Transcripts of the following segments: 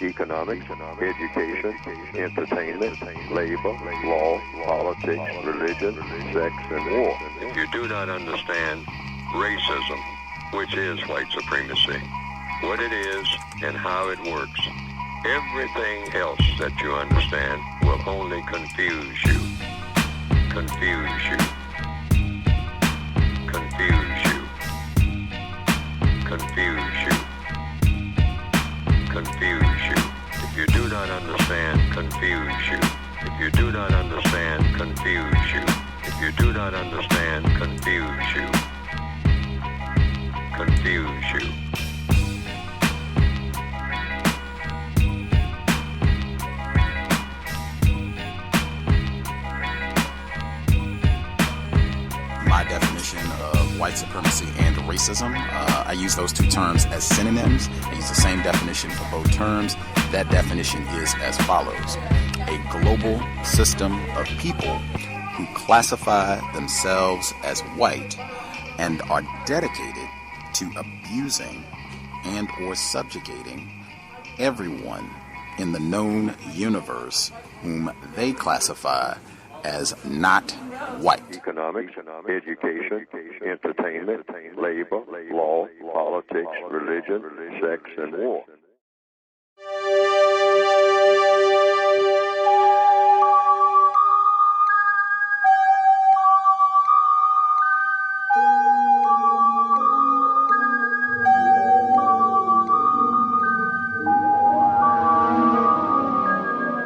economics, education, entertainment, labor, law, politics, religion, sex, and war. If you do not understand racism, which is white supremacy, what it is and how it works, everything else that you understand will only confuse you. Confuse you. Confuse you. Confuse you. Confuse you. If you do not understand, confuse you. If you do not understand, confuse you. If you do not understand, confuse you. Confuse you. My definition of white supremacy and racism, I use those two terms as synonyms. I use the same definition for both terms. That definition is as follows: a global system of people who classify themselves as white and are dedicated to abusing and or subjugating everyone in the known universe whom they classify as not white. Economics, education, entertainment, labor, law, politics, religion, sex, and war.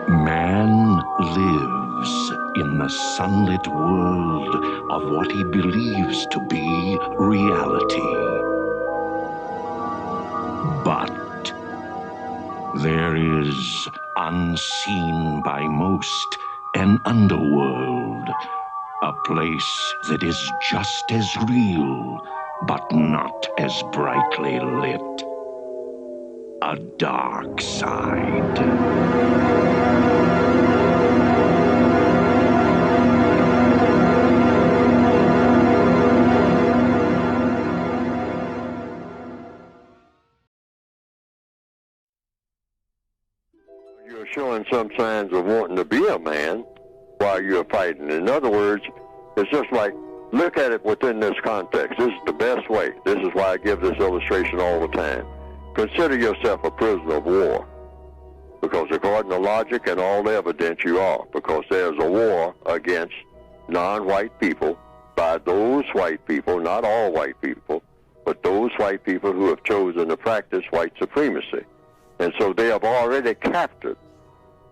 Man lives in the sunlit world of what he believes to be reality. But there is, unseen by most, an underworld, a place that is just as real, but not as brightly lit. A dark side. You're showing some signs of wanting to be a man while you're fighting. In other words, it's just like, look at it within this context. This is the best way. This is why I give this illustration all the time. Consider yourself a prisoner of war, because according to logic and all the evidence you are, because there's a war against non-white people by those white people, not all white people, but those white people who have chosen to practice white supremacy. And so they have already captured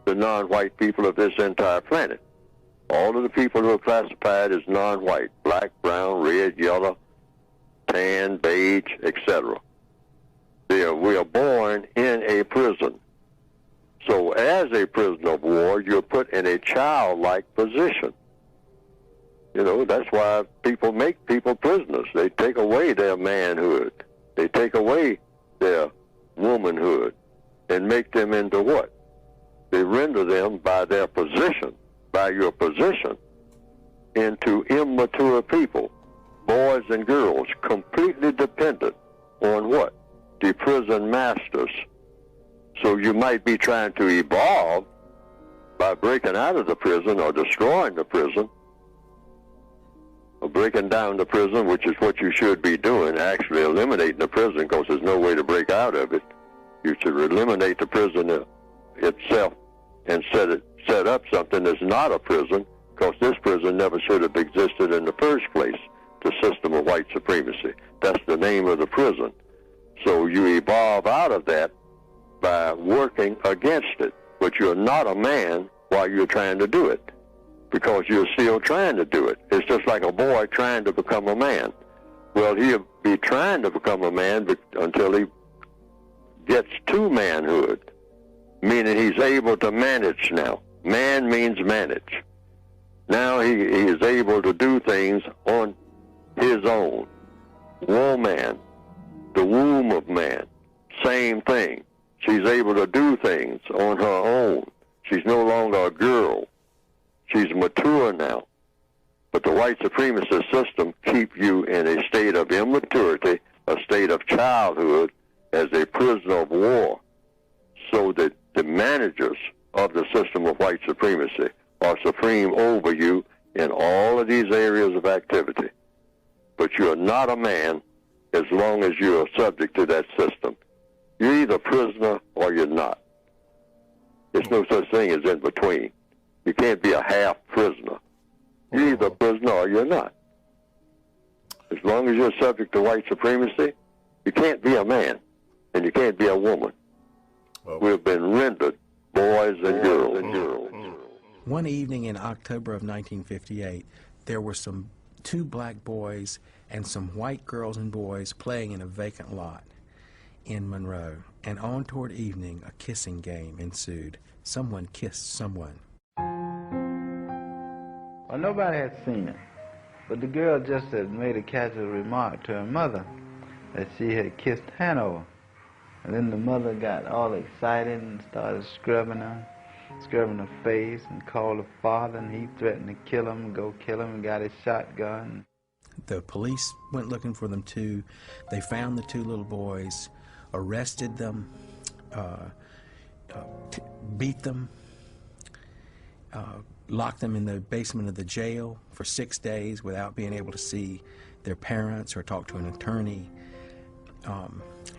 the non-white people of this entire planet. All of the people who are classified as non-white, black, brown, red, yellow, tan, beige, etc. We are born in a prison. So as a prisoner of war, you're put in a childlike position. You know, that's why people make people prisoners. They take away their manhood. They take away their womanhood and make them into what? They render them by their position, by your position, into immature people, boys and girls, completely dependent on what? The prison masters. So you might be trying to evolve by breaking out of the prison or destroying the prison, or breaking down the prison, which is what you should be doing, actually eliminating the prison, because there's no way to break out of it. You should eliminate the prison itself and set up something that's not a prison, because this prison never should have existed in the first place, the system of white supremacy. That's the name of the prison. So you evolve out of that by working against it. But you're not a man while you're trying to do it, because you're still trying to do it. It's just like a boy trying to become a man. Well, he'll be trying to become a man until he gets to manhood, meaning he's able to manage now. Man means manage. Now he is able to do things on his own. Woman, the womb of man, same thing. She's able to do things on her own. She's no longer a girl. She's mature now. But the white supremacist system keep you in a state of immaturity, a state of childhood, as a prisoner of war. so that the managers of the system of white supremacy are supreme over you in all of these areas of activity. But you're not a man as long as you are subject to that system. You're either a prisoner or you're not. There's no such thing as in between. You can't be a half prisoner. You're either a prisoner or you're not. As long as you're subject to white supremacy, you can't be a man and you can't be a woman. We've been rendered boys and girls. One evening in October of 1958, there were two black boys and some white girls and boys playing in a vacant lot in Monroe. And on toward evening, a kissing game ensued. Someone kissed someone. Well, nobody had seen it, but the girl just had made a casual remark to her mother that she had kissed Hanover. And then the mother got all excited and started scrubbing her face, and called her father, and he threatened to kill him, go kill him, and got his shotgun. The police went looking for them too. They found the two little boys, arrested them, beat them, locked them in the basement of the jail for 6 days without being able to see their parents or talk to an attorney.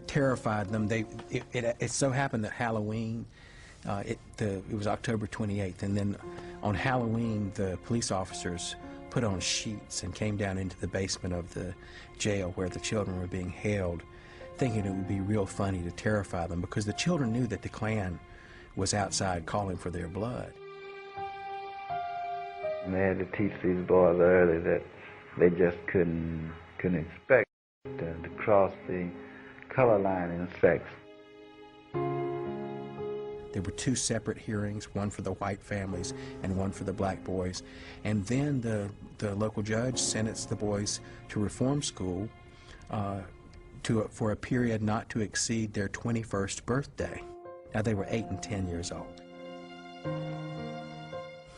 Terrified them. It so happened that Halloween, it was October 28th, and then on Halloween the police officers put on sheets and came down into the basement of the jail where the children were being held, thinking it would be real funny to terrify them, because the children knew that the Klan was outside calling for their blood. And they had to teach these boys early that they just couldn't expect to cross the color line in sex. There were two separate hearings, one for the white families and one for the black boys. And then the local judge sentenced the boys to reform school for a period not to exceed their 21st birthday. Now, they were 8 and 10 years old.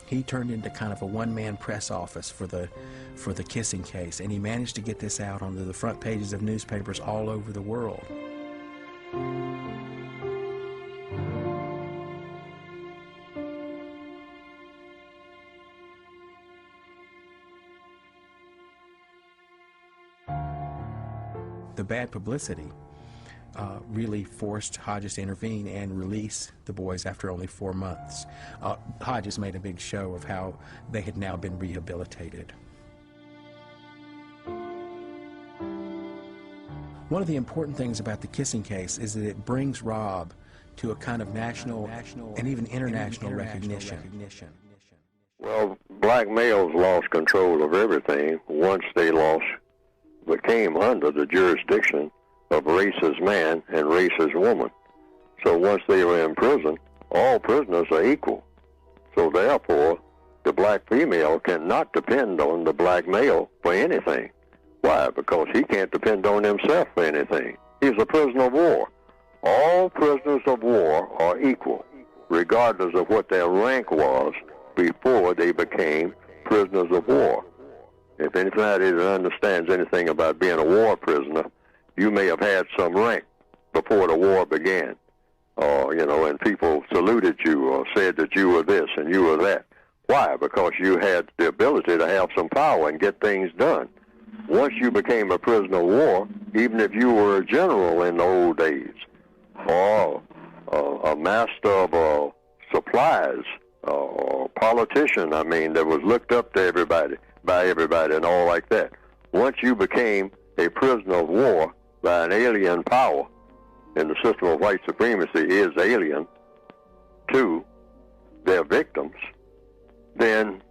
He turned into kind of a one-man press office for the kissing case, and he managed to get this out onto the front pages of newspapers all over the world. The bad publicity really forced Hodges to intervene and release the boys after only 4 months. Hodges made a big show of how they had now been rehabilitated. One of the important things about the kissing case is that it brings Rob to a kind of national and even international recognition. Well, black males lost control of everything once they became under the jurisdiction of racist man and racist woman. So once they were in prison, all prisoners are equal. So therefore, the black female cannot depend on the black male for anything. Why? Because he can't depend on himself for anything. He's a prisoner of war. All prisoners of war are equal, regardless of what their rank was before they became prisoners of war. If anybody that understands anything about being a war prisoner, you may have had some rank before the war began, and people saluted you or said that you were this and you were that. Why? Because you had the ability to have some power and get things done. Once you became a prisoner of war, even if you were a general in the old days, or a master of supplies, or politician, that was looked up to by everybody and all like that. Once you became a prisoner of war by an alien power, and the system of white supremacy is alien to their victims, then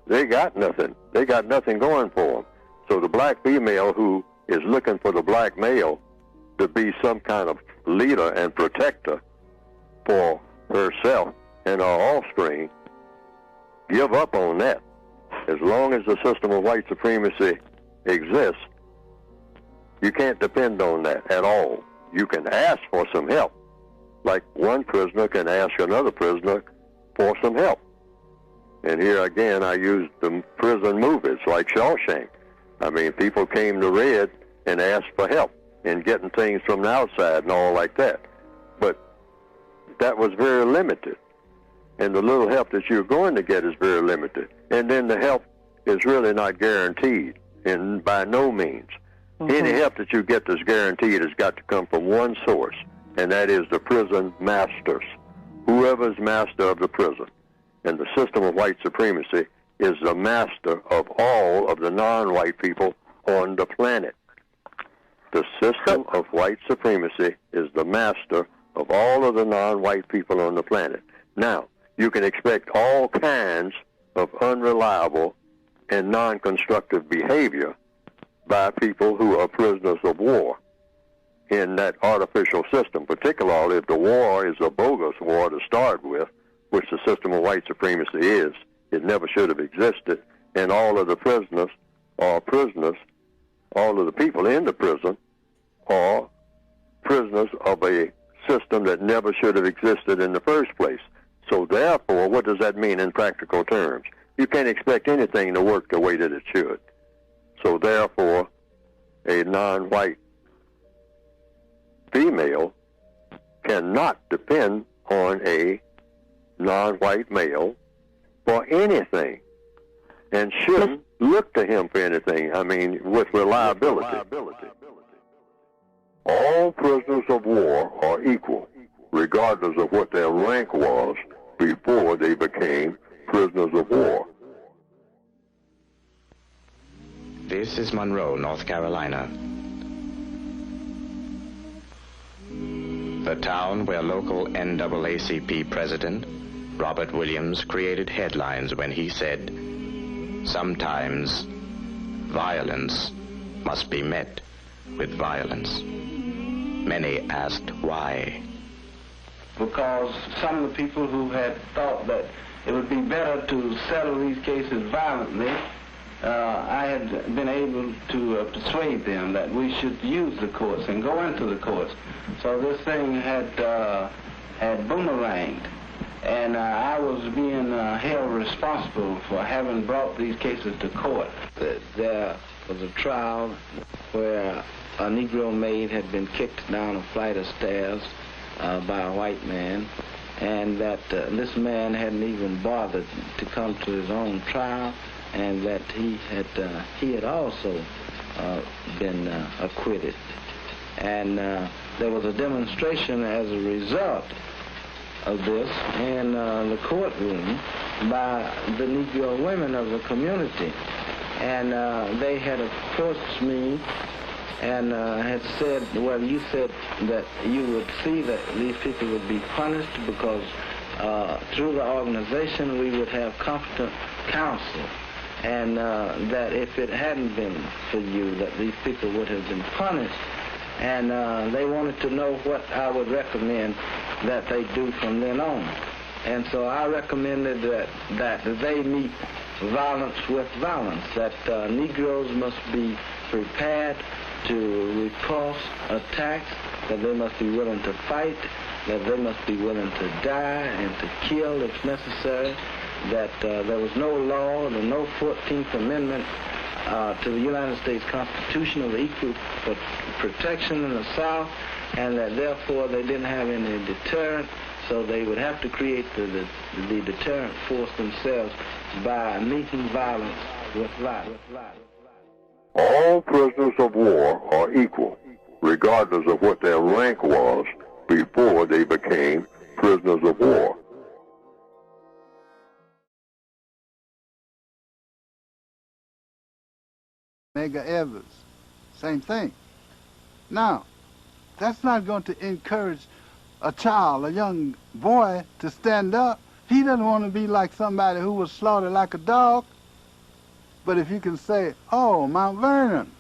they got nothing. They got nothing going for them. So the black female who is looking for the black male to be some kind of leader and protector for herself and her offspring, give up on that. As long as the system of white supremacy exists, you can't depend on that at all. You can ask for some help, like one prisoner can ask another prisoner for some help. And here again, I used the prison movies like Shawshank. People came to Red and asked for help in getting things from the outside and all like that. But that was very limited. And the little help that you're going to get is very limited. And then the help is really not guaranteed, and by no means. Any help that you get that's guaranteed has got to come from one source, and that is the prison masters, whoever's master of the prison. And the system of white supremacy is the master of all of the non-white people on the planet. The system of white supremacy is the master of all of the non-white people on the planet. Now, you can expect all kinds of unreliable and non-constructive behavior by people who are prisoners of war in that artificial system, particularly if the war is a bogus war to start with, which the system of white supremacy is. It never should have existed, and all of the prisoners are prisoners, all of the people in the prison are prisoners of a system that never should have existed in the first place. So therefore, what does that mean in practical terms? You can't expect anything to work the way that it should. So therefore, a non-white female cannot depend on a non-white male for anything, and shouldn't look to him for anything, I mean, with reliability. All prisoners of war are equal, regardless of what their rank was before they became prisoners of war. This is Monroe, North Carolina. The town where local NAACP president Robert Williams created headlines when he said, "Sometimes violence must be met with violence." Many asked why. Because some of the people who had thought that it would be better to settle these cases violently, I had been able to persuade them that we should use the courts and go into the courts. So this thing had boomeranged, and I was being held responsible for having brought these cases to court. There was a trial where a Negro maid had been kicked down a flight of stairs by a white man, and that this man hadn't even bothered to come to his own trial, and that he had also been acquitted. And there was a demonstration as a result of this in the courtroom by the Negro women of the community. And they had approached me and had said, well, you said that you would see that these people would be punished because through the organization we would have competent counsel, and that if it hadn't been for you, that these people would have been punished. And they wanted to know what I would recommend that they do from then on. And so I recommended that they meet violence with violence, that Negroes must be prepared to repulse attacks, that they must be willing to fight, that they must be willing to die and to kill if necessary, that there was no law, no 14th Amendment to the United States Constitution of equal protection in the South, and that therefore they didn't have any deterrent, so they would have to create the deterrent force themselves by meeting violence with violence. All prisoners of war are equal, regardless of what their rank was before they became prisoners of war. Medgar Evers, same thing. Now, that's not going to encourage a child, a young boy, to stand up. He doesn't want to be like somebody who was slaughtered like a dog. But if you can say, oh, Mount Vernon,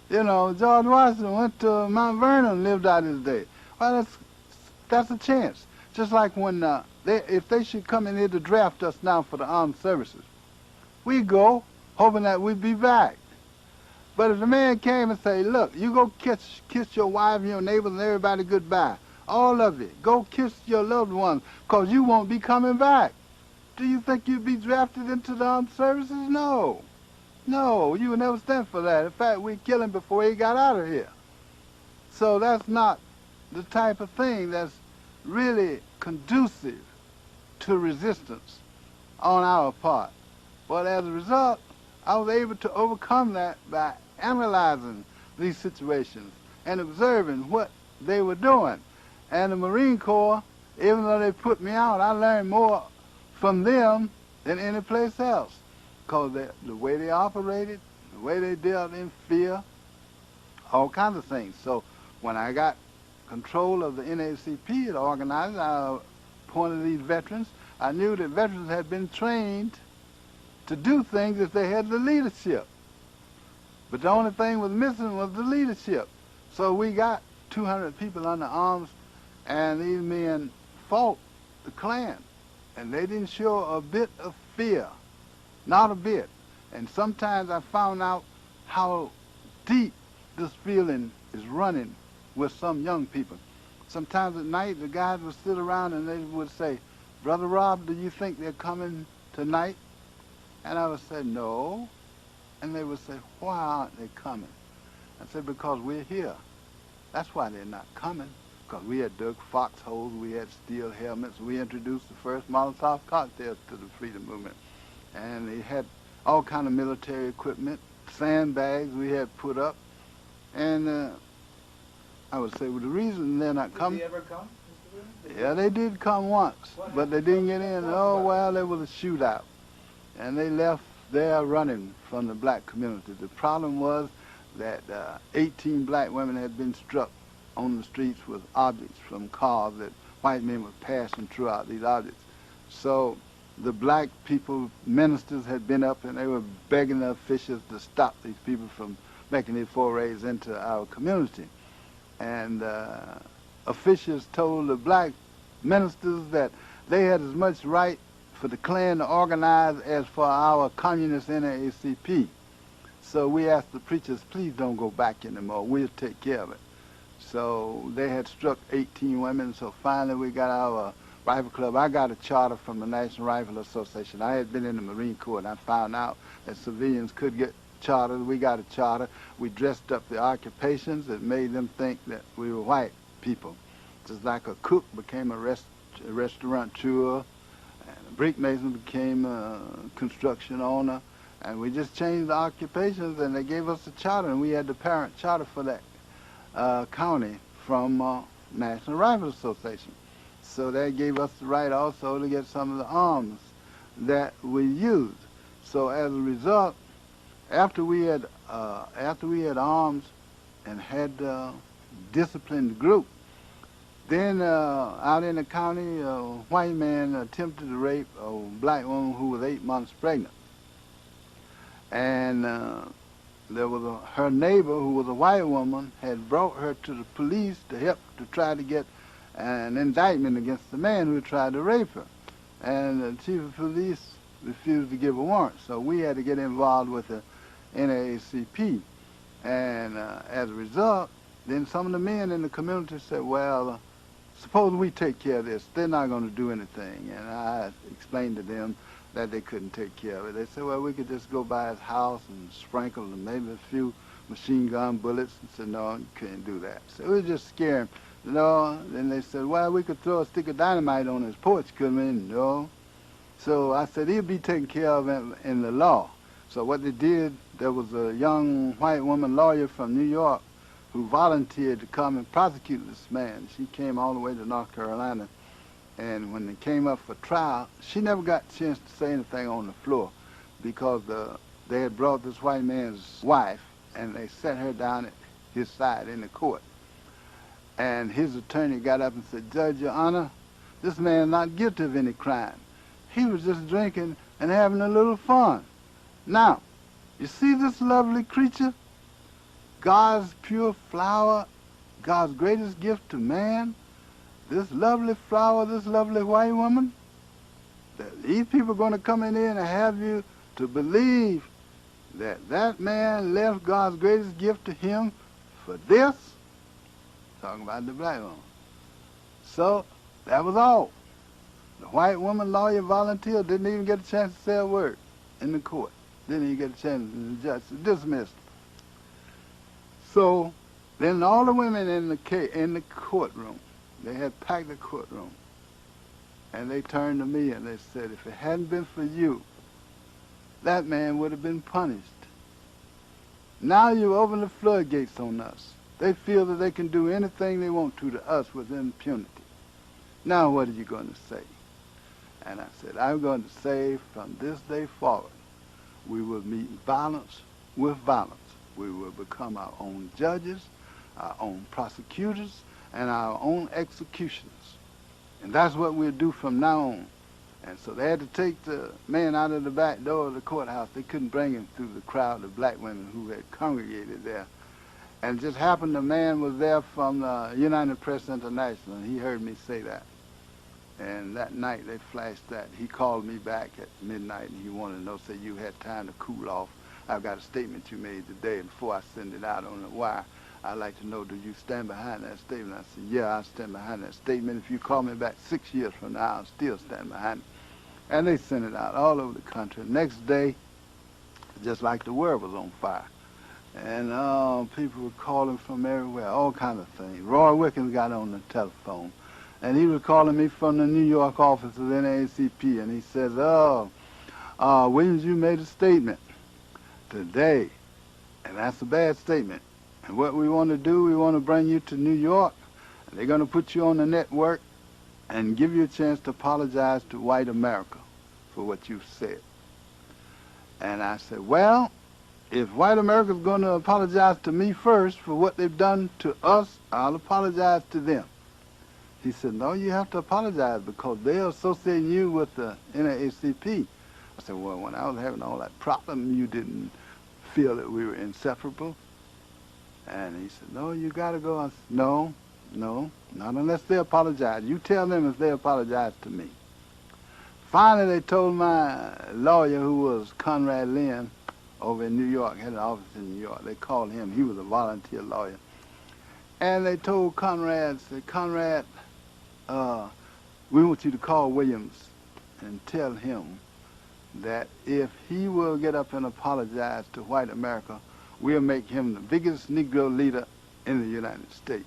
you know, George Washington went to Mount Vernon and lived out his day. Well, that's a chance. Just like when if they should come in here to draft us now for the armed services, we go hoping that we'd be back. But if the man came and say, look, you go kiss your wife and your neighbors and everybody goodbye, all of it, go kiss your loved ones, because you won't be coming back. Do you think you'd be drafted into the armed services? No. No, you would never stand for that. In fact, we'd kill him before he got out of here. So that's not the type of thing that's really conducive to resistance on our part. But as a result, I was able to overcome that by analyzing these situations and observing what they were doing. And the Marine Corps, even though they put me out, I learned more from them than any place else, because the way they operated, the way they dealt in fear, all kinds of things. So when I got control of the NAACP, the organizer, I appointed these veterans. I knew that veterans had been trained to do things if they had the leadership. But the only thing was missing was the leadership. So we got 200 people under arms, and these men fought the Klan. And they didn't show a bit of fear, not a bit. And sometimes I found out how deep this feeling is running with some young people. Sometimes at night, the guys would sit around and they would say, "Brother Rob, do you think they're coming tonight?" And I would say, "No." And they would say, "Why aren't they coming?" I said, "Because we're here. That's why they're not coming." Because we had dug foxholes, we had steel helmets, we introduced the first Molotov cocktails to the freedom movement. And they had all kind of military equipment, sandbags we had put up. And I would say, well, the reason they're not coming... Did they ever come? Yeah, they did come once, but they didn't get in. Oh, well, there was a shootout. And they left there running from the black community. The problem was that 18 black women had been struck on the streets with objects from cars that white men were passing throughout these objects. So the black people, ministers, had been up and they were begging the officials to stop these people from making their forays into our community. And officials told the black ministers that they had as much right for the Klan to organize as for our communist NAACP. So we asked the preachers, please don't go back anymore, we'll take care of it. So they had struck 18 women, so finally we got our rifle club. I got a charter from the National Rifle Association. I had been in the Marine Corps and I found out that civilians could get charters. We got a charter. We dressed up the occupations that made them think that we were white people. Just like a cook became a restaurateur, and a brick mason became a construction owner, and we just changed the occupations and they gave us a charter, and we had the parent charter for that county from National Rifle Association. So that gave us the right also to get some of the arms that we used. So as a result, after we had arms and had disciplined the group, then out in the county, a white man attempted to rape a black woman who was 8 months pregnant. And there was her neighbor, who was a white woman, had brought her to the police to help to try to get an indictment against the man who tried to rape her. And the chief of police refused to give a warrant, so we had to get involved with the NAACP. And as a result, then some of the men in the community said, well, suppose we take care of this. They're not going to do anything. And I explained to them that they couldn't take care of it. They said, well, we could just go by his house and sprinkle maybe a few machine gun bullets. And said, no, you can't do that. So it was just scaring. No. Then they said, well, we could throw a stick of dynamite on his porch, couldn't we? No. So I said, he'll be taken care of in the law. So what they did, there was a young white woman lawyer from New York who volunteered to come and prosecute this man. She came all the way to North Carolina. And when they came up for trial, she never got a chance to say anything on the floor because they had brought this white man's wife and they set her down at his side in the court. And his attorney got up and said, Judge, Your Honor, this man's not guilty of any crime. He was just drinking and having a little fun. Now, you see this lovely creature? God's pure flower, God's greatest gift to man, this lovely flower, this lovely white woman, that these people are going to come in here and have you to believe that that man left God's greatest gift to him for this? Talking about the black woman. So that was all. The white woman lawyer volunteer didn't even get a chance to say a word in the court. Didn't even get a chance, and the judge dismissed. So then all the women in the courtroom, They had packed the courtroom. And they turned to me and they said, if it hadn't been for you, that man would have been punished. Now you open the floodgates on us. They feel that they can do anything they want to us with impunity. Now what are you going to say? And I said, I'm going to say from this day forward, we will meet violence with violence. We will become our own judges, our own prosecutors, and our own executioners. And that's what we'll do from now on. And so they had to take the man out of the back door of the courthouse. They couldn't bring him through the crowd of black women who had congregated there. And it just happened the man was there from the United Press International, and he heard me say that. And that night they flashed that. He called me back at midnight, and he wanted to know, say, you had time to cool off. I've got a statement you made today, and before I send it out on the wire, I'd like to know, do you stand behind that statement? I said, yeah, I stand behind that statement. If you call me back 6 years from now, I'll still stand behind it. And they sent it out all over the country. Next day, just like the world was on fire. And people were calling from everywhere, all kinds of things. Roy Wickens got on the telephone, and he was calling me from the New York office of NAACP, and he says, Williams, you made a statement today, and that's a bad statement. And what we want to do, we want to bring you to New York, and they're going to put you on the network and give you a chance to apologize to white America for what you've said. And I said, well, if white America's going to apologize to me first for what they've done to us, I'll apologize to them. He said, no, you have to apologize because they're associating you with the NAACP. I said, well, when I was having all that problem, you didn't feel that we were inseparable? And he said, no, you got to go. I said, no, not unless they apologize. You tell them if they apologize to me. Finally, they told my lawyer, who was Conrad Lynn, over in New York, had an office in New York. They called him. He was a volunteer lawyer. And they told Conrad, said, Conrad, we want you to call Williams and tell him that if he will get up and apologize to white America, we'll make him the biggest Negro leader in the United States.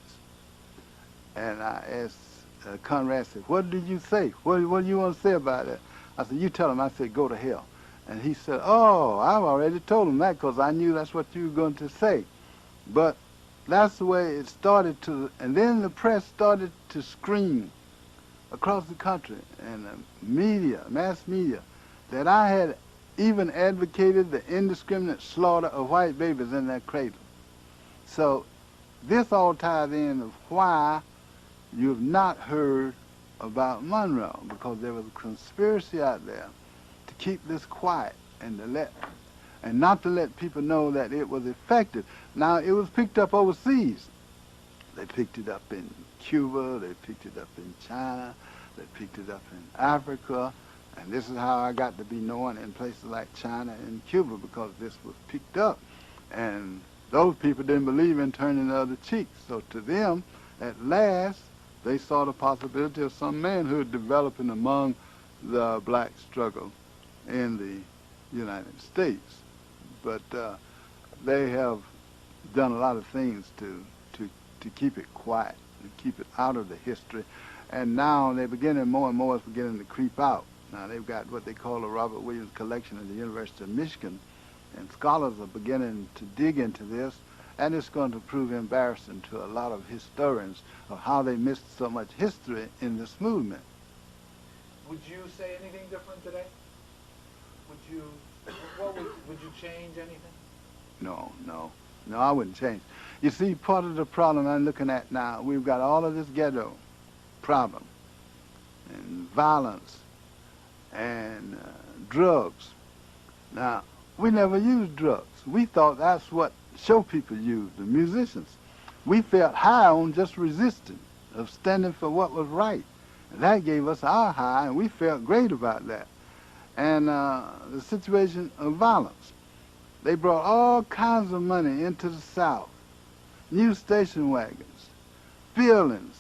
And I asked Conrad, said, what did you say? What do you want to say about that? I said, you tell him. I said, go to hell. And he said, oh, I've already told him that because I knew that's what you were going to say. But that's the way it started to, and then the press started to scream across the country, and the media, mass media, that I had even advocated the indiscriminate slaughter of white babies in their cradle. So this all ties in of why you've not heard about Monroe, because there was a conspiracy out there to keep this quiet and not to let people know that it was effective. Now, it was picked up overseas. They picked it up in Cuba, they picked it up in China, they picked it up in Africa, and this is how I got to be known in places like China and Cuba, because this was picked up. And those people didn't believe in turning the other cheek. So to them, at last, they saw the possibility of some manhood developing among the black struggle in the United States. But they have done a lot of things to keep it quiet, to keep it out of the history. And now they're beginning, more and more it's beginning to creep out. Now they've got what they call the Robert Williams Collection at the University of Michigan, and scholars are beginning to dig into this, and it's going to prove embarrassing to a lot of historians of how they missed so much history in this movement. Would you say anything different today? Would you change anything? No, I wouldn't change. You see, part of the problem I'm looking at now, we've got all of this ghetto problem, and violence, and drugs. Now, we never used drugs. We thought that's what show people used, the musicians. We felt high on just resisting, of standing for what was right. And that gave us our high, and we felt great about that. And the situation of violence. They brought all kinds of money into the South, new station wagons, buildings,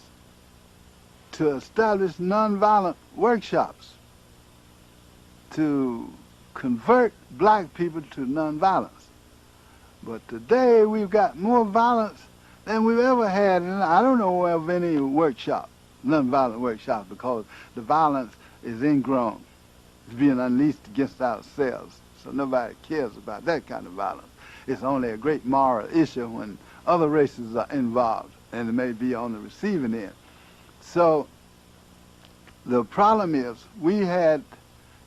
to establish nonviolent workshops, to convert black people to nonviolence. But today we've got more violence than we've ever had, and I don't know of any workshop nonviolent workshops because the violence is ingrown. It's being unleashed against ourselves. So nobody cares about that kind of violence. It's only a great moral issue when other races are involved and it may be on the receiving end. So the problem is we had,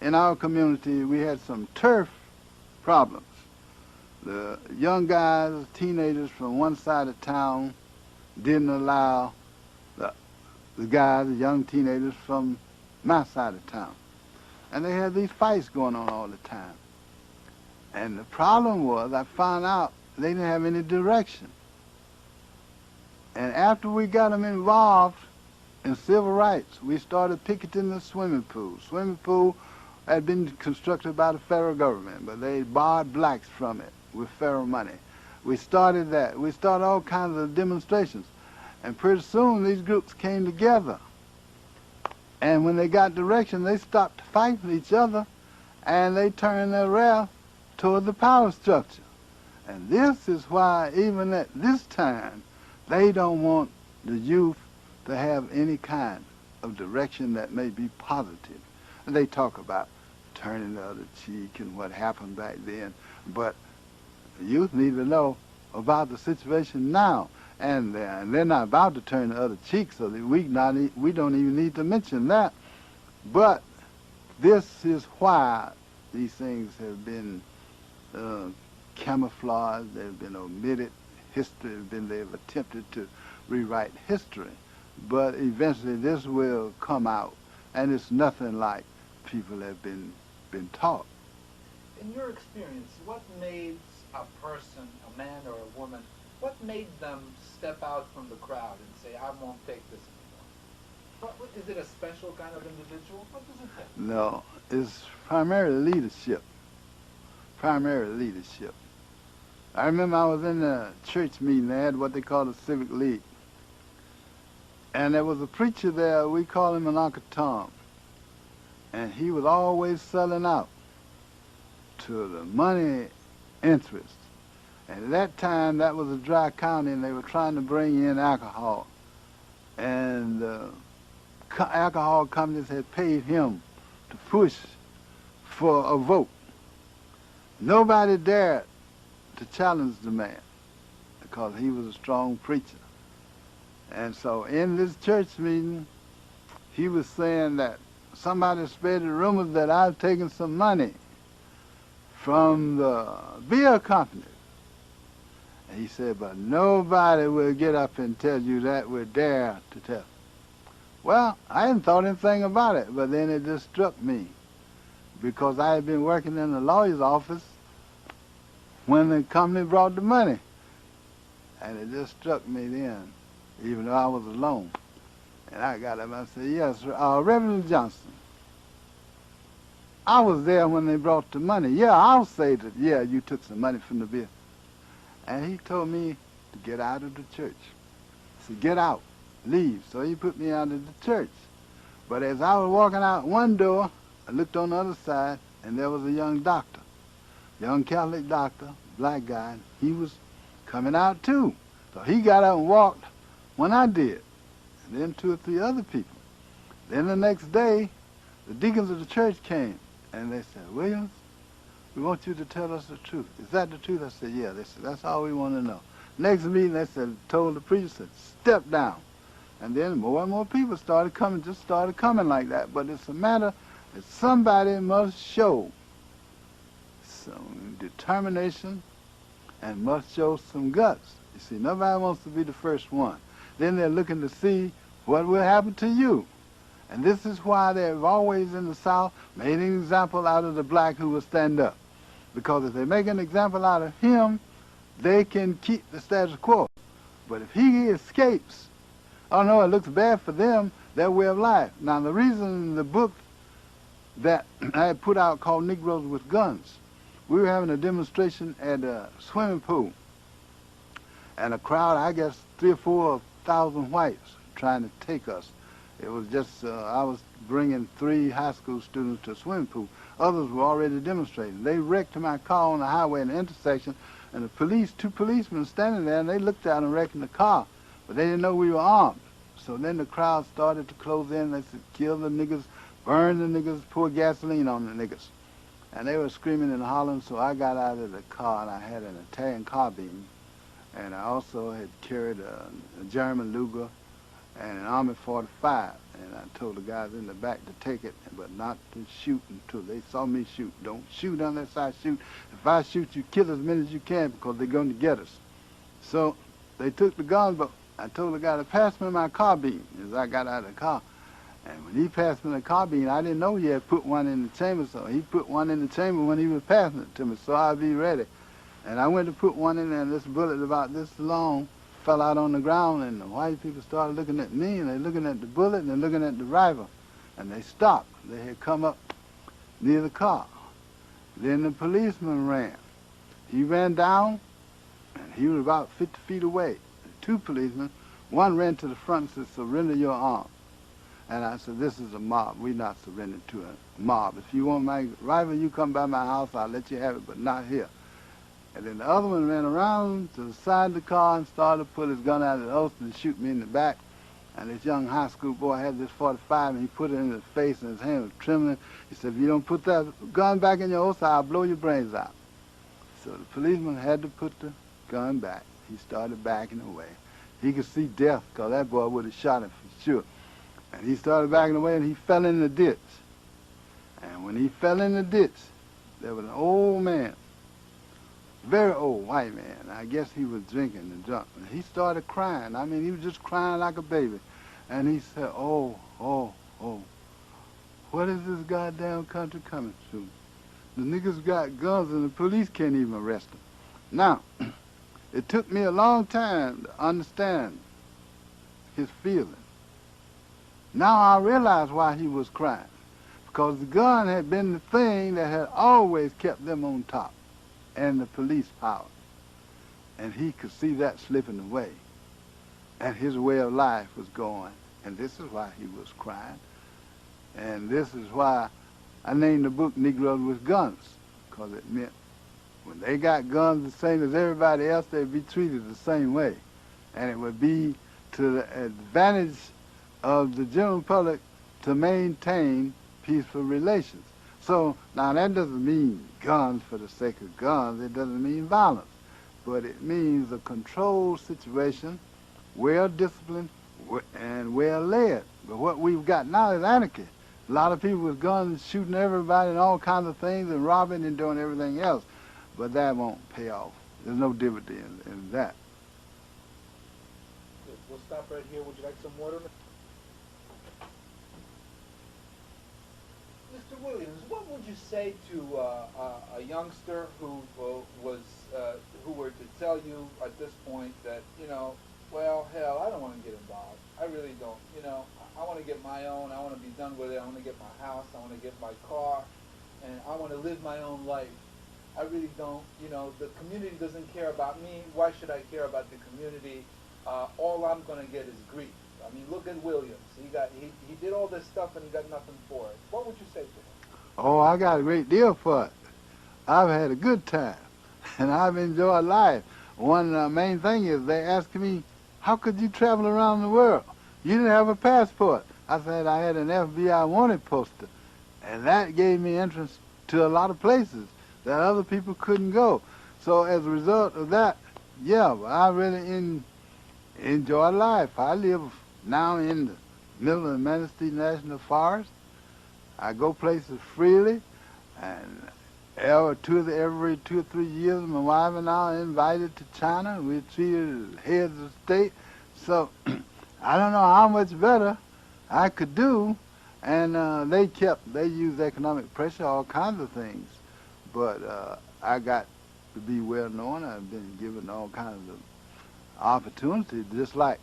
in our community, we had some turf problems. The young guys, teenagers from one side of town didn't allow the guys, the young teenagers from my side of town. And they had these fights going on all the time. And the problem was, I found out they didn't have any direction. And after we got them involved in civil rights, we started picketing the swimming pool. Swimming pool had been constructed by the federal government, but they barred blacks from it with federal money. We started that. We started all kinds of demonstrations. And pretty soon these groups came together. And when they got direction, they stopped fighting each other and they turned their wrath toward the power structure. And this is why even at this time, they don't want the youth to have any kind of direction that may be positive. And they talk about turning the other cheek and what happened back then. But the youth need to know about the situation now. And they're not about to turn the other cheek, so that we don't even need to mention that. But this is why these things have been camouflaged, they've been omitted, they've attempted to rewrite history. But eventually this will come out, and it's nothing like people have been taught. In your experience, what made a person, a man or a woman, what made them step out from the crowd and say, I won't take this anymore? Is it a special kind of individual? What does it take? No, it's primarily leadership. Primarily leadership. I remember I was in a church meeting. They had what they call a civic league. And there was a preacher there, we call him an Uncle Tom. And he was always selling out to the money interest. And at that time, that was a dry county, and they were trying to bring in alcohol. And alcohol companies had paid him to push for a vote. Nobody dared to challenge the man because he was a strong preacher. And so in this church meeting, he was saying that somebody spread the rumors that I've taken some money from the beer company. And he said, but nobody will get up and tell you that, will dare to tell. Well, I hadn't thought anything about it, but then it just struck me because I had been working in the lawyer's office when the company brought the money. And it just struck me then, even though I was alone. And I got up and I said, yes, Reverend Johnson, I was there when they brought the money. Yeah, I'll say that, yeah, you took some money from the beer. And he told me to get out of the church. He said, get out, leave. So he put me out of the church. But as I was walking out one door, I looked on the other side, and there was a young doctor, young Catholic doctor, black guy. He was coming out too. So he got out and walked when I did, and then 2 or 3 other people. Then the next day, the deacons of the church came, and they said, Williams, we want you to tell us the truth. Is that the truth? I said, yeah. They said, that's all we want to know. Next meeting, they said, told the preacher, said, step down. And then more and more people started coming like that. But it's a matter that somebody must show some determination and must show some guts. You see, nobody wants to be the first one. Then they're looking to see what will happen to you. And this is why they've always in the South made an example out of the black who will stand up. Because if they make an example out of him, they can keep the status quo. But if he escapes, oh no, it looks bad for them, their way of life. Now the reason in the book that I had put out called Negroes with Guns, we were having a demonstration at a swimming pool. And a crowd, I guess 3,000 or 4,000 whites trying to take us. It was just, I was bringing 3 high school students to a swimming pool. Others were already demonstrating. They wrecked my car on the highway in the intersection, and the 2 policemen standing there, and they looked out and wrecked the car. But they didn't know we were armed. So then the crowd started to close in. They said, kill the niggas, burn the niggas, pour gasoline on the niggas. And they were screaming and hollering, so I got out of the car, and I had an Italian carbine. And I also had carried a German Luger and an Army 45. And I told the guys in the back to take it, but not to shoot until they saw me shoot. Don't shoot unless I shoot. If I shoot, you kill as many as you can because they're going to get us. So they took the gun, but I told the guy to pass me my carbine as I got out of the car. And when he passed me the carbine, I didn't know he had put one in the chamber, so he put one in the chamber when he was passing it to me, so I'd be ready. And I went to put one in there, and this bullet about this long fell out on the ground, and the white people started looking at me, and they're looking at the bullet, and they're looking at the rifle. And they stopped. They had come up near the car. Then the policeman ran. He ran down, and he was about 50 feet away. Two policemen, one ran to the front and said, surrender your arms. And I said, this is a mob. We're not surrendering to a mob. If you want my rifle, you come by my house, I'll let you have it, but not here. And then the other one ran around to the side of the car and started to pull his gun out of the holster and shoot me in the back. And this young high school boy had this 45, and he put it in his face, and his hand was trembling. He said, if you don't put that gun back in your holster, I'll blow your brains out. So the policeman had to put the gun back. He started backing away. He could see death, because that boy would have shot him for sure. And he started backing away, and he fell in the ditch. And when he fell in the ditch, there was an old man, very old white man. I guess he was drinking and drunk. And he started crying. I mean, he was just crying like a baby. And he said, oh, what is this goddamn country coming to? The niggas got guns and the police can't even arrest them. Now, it took me a long time to understand his feelings. Now I realize why he was crying. Because the gun had been the thing that had always kept them on top, and the police power. And he could see that slipping away. And his way of life was going. And this is why he was crying. And this is why I named the book Negroes with Guns, because it meant when they got guns the same as everybody else, they'd be treated the same way. And it would be to the advantage of the general public to maintain peaceful relations. So now that doesn't mean guns for the sake of guns. It doesn't mean violence. But it means a controlled situation, well-disciplined and well-led. But what we've got now is anarchy. A lot of people with guns shooting everybody and all kinds of things and robbing and doing everything else. But that won't pay off. There's no dividend in that. Good. We'll stop right here. Would you like some water? Mr. Williams, what would you say to a youngster who were to tell you at this point that, you know, well, hell, I don't want to get involved. I really don't. You know, I want to get my own. I want to be done with it. I want to get my house. I want to get my car. And I want to live my own life. I really don't. You know, the community doesn't care about me. Why should I care about the community? All I'm going to get is grief. I mean, look at Williams. He did all this stuff and he got nothing for it. What would you say to him? Oh, I got a great deal for it. I've had a good time, and I've enjoyed life. One main thing is they asked me, how could you travel around the world? You didn't have a passport. I said I had an FBI wanted poster, and that gave me entrance to a lot of places that other people couldn't go. So as a result of that, yeah, I really enjoy life. I live now in the middle of the Manistee National Forest. I go places freely, and every 2 or 3 years, my wife and I are invited to China. We're treated as heads of state. So I don't know how much better I could do. And they use economic pressure, all kinds of things. But I got to be well known. I've been given all kinds of opportunities, just like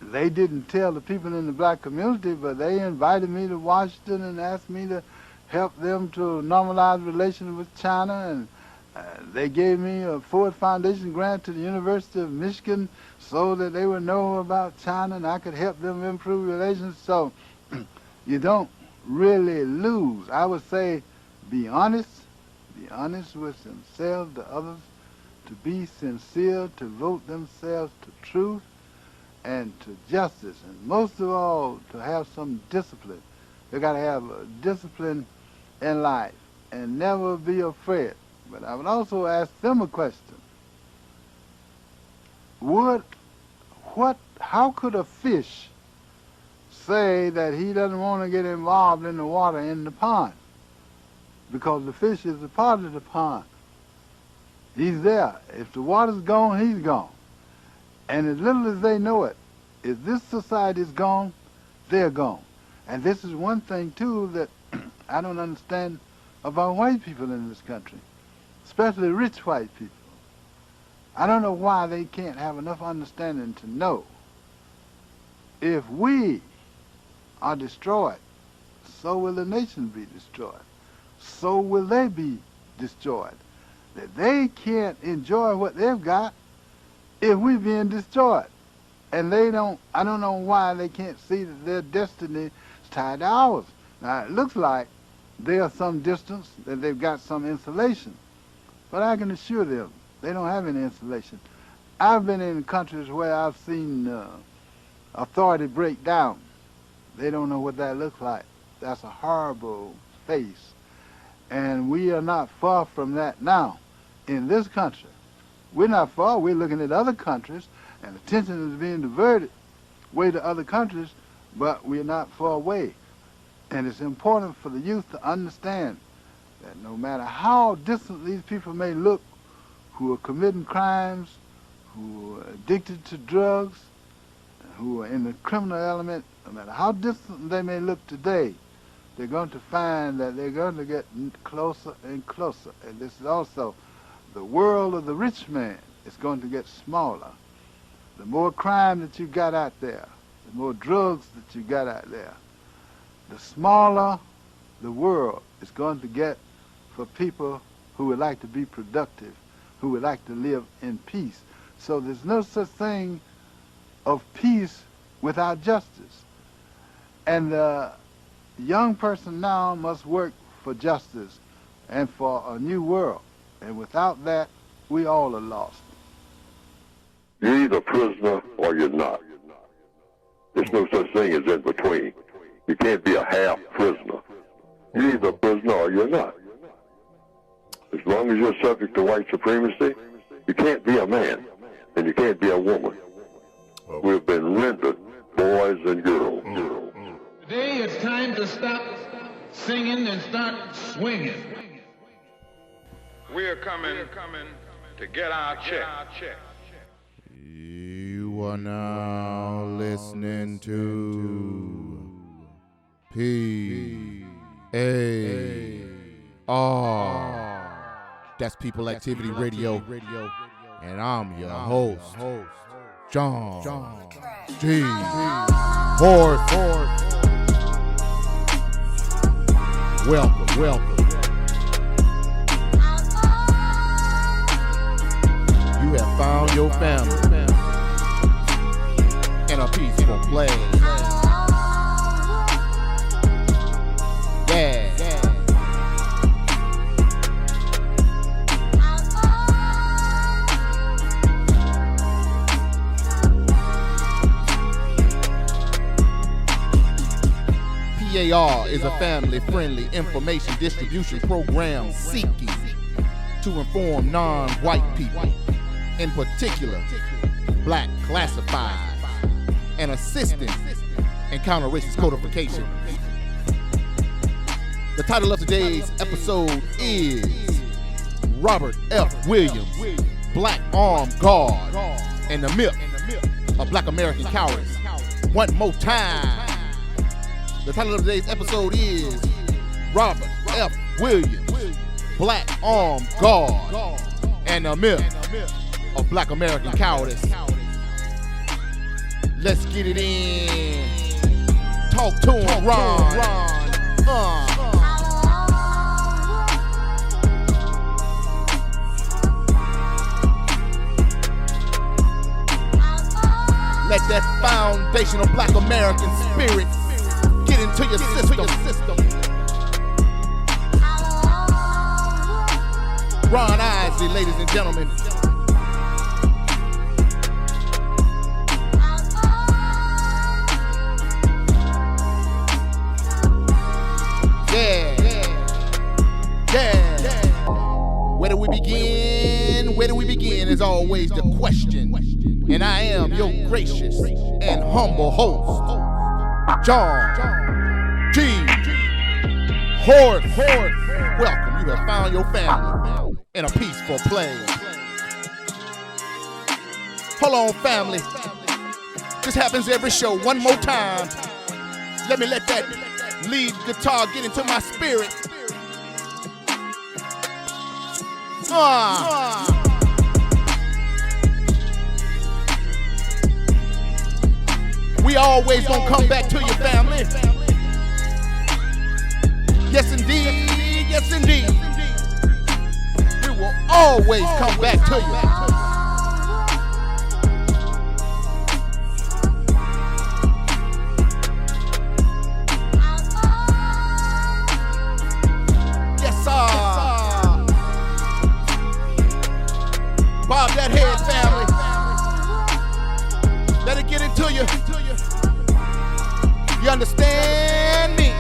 they didn't tell the people in the black community, but they invited me to Washington and asked me to help them to normalize relations with China. And they gave me a Ford Foundation grant to the University of Michigan so that they would know about China and I could help them improve relations. So you don't really lose. I would say be honest with themselves, to others, to be sincere, to devote themselves to truth, and to justice, and most of all, to have some discipline. They got to have a discipline in life and never be afraid. But I would also ask them a question. How could a fish say that he doesn't want to get involved in the water in the pond? Because the fish is a part of the pond. He's there. If the water's gone, he's gone. And as little as they know it, if this society's gone, they're gone. And this is one thing, too, that I don't understand about white people in this country, especially rich white people. I don't know why they can't have enough understanding to know if we are destroyed, so will the nation be destroyed. So will they be destroyed. That they can't enjoy what they've got if we're being destroyed. And I don't know why they can't see that their destiny is tied to ours. Now, it looks like there's some distance, that they've got some insulation. But I can assure them, they don't have any insulation. I've been in countries where I've seen authority break down. They don't know what that looks like. That's a horrible face. And we are not far from that now in this country. We're not far. We're looking at other countries, and attention is being diverted way to other countries, but we're not far away. And it's important for the youth to understand that no matter how distant these people may look who are committing crimes, who are addicted to drugs, who are in the criminal element, no matter how distant they may look today, they're going to find that they're going to get closer and closer. And this is also the world of the rich man is going to get smaller. The more crime that you got out there, the more drugs that you got out there, the smaller the world is going to get for people who would like to be productive, who would like to live in peace. So there's no such thing of peace without justice. And the young person now must work for justice and for a new world. And without that, we all are lost. You're either a prisoner or you're not. There's no such thing as in between. You can't be a half prisoner. You're either a prisoner or you're not. As long as you're subject to white supremacy, you can't be a man and you can't be a woman. We've been rendered boys and girls. Today it's time to stop singing and start swinging. We're coming to get our check. You are now listening to P.A.R. That's People Activity Radio. And I'm your host, John G. Horse. Welcome. You have found your family in a peaceful place. Yeah. P.A.R. is a family-friendly information distribution program seeking to inform non-white people, in particular, black classifieds, and assisting in counter-racist codification. The title of today's episode is Robert F. Williams, Black Armed Guard, and the Myth of Black American Cowardice. One more time. The title of today's episode is Robert F. Williams, Black Armed Guard, and the Myth of Black American Cowardice. Let's get it in. Talk to him, Ron. Let that foundational Black American spirit get into your system. Ron Isley, ladies and gentlemen. is always the question. And I am your gracious and humble host, John G. Horse. Welcome, you have found your family in a peaceful place. Hold on, family. This happens every show. One more time. Let me let that lead guitar get into my spirit. We always gonna come back to you, family. Yes, indeed. Yes, indeed. We will always come back to you. Bob that head, family. Let it get into you. You understand me?